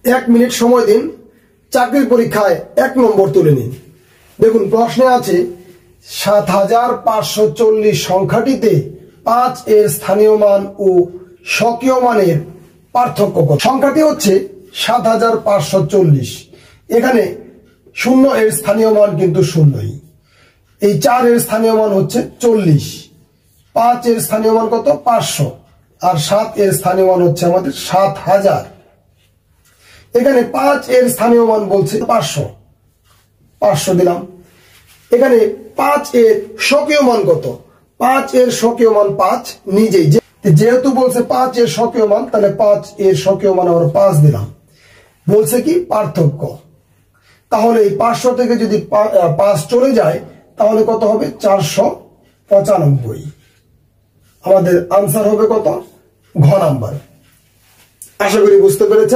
1 minute সময় দিন, চাকরির পরীক্ষায় 1 নম্বর তুলে নিন। দেখুন প্রশ্নে আছে ৭৫৪০ সংখ্যাটিতে ৫ এর স্থানীয় মান ও স্বকীয় মানের পার্থক্য কত। সংখ্যাটি হচ্ছে ৭৫৪০। এখানে 0 এর স্থানীয় মান কিন্তু 0ই, এই 4 এর স্থানীয় মান হচ্ছে 40, 5 এর স্থানীয় মান কত 500, আর 7 এর স্থানীয় মান হচ্ছে আমাদের ৭০০০। এখানে 5 এর স্থানীয় মান বলছে 500 দিলাম। এখানে 5 এর স্বকীয় মান কত, 5 এর স্বকীয় মান 5 নিজেই, যেহেতু বলছে 5 এর স্বকীয় মান, তাহলে 5 এর স্বকীয় মান আমরা 5 দিলাম। বলছে কি পার্থক্য, তাহলে এই 500 থেকে যদি 5 চলে যায় তাহলে কত হবে 495। আমাদের আনসার হবে কত, ঘ নাম্বার। আশা করি বুঝতে পেরেছেন।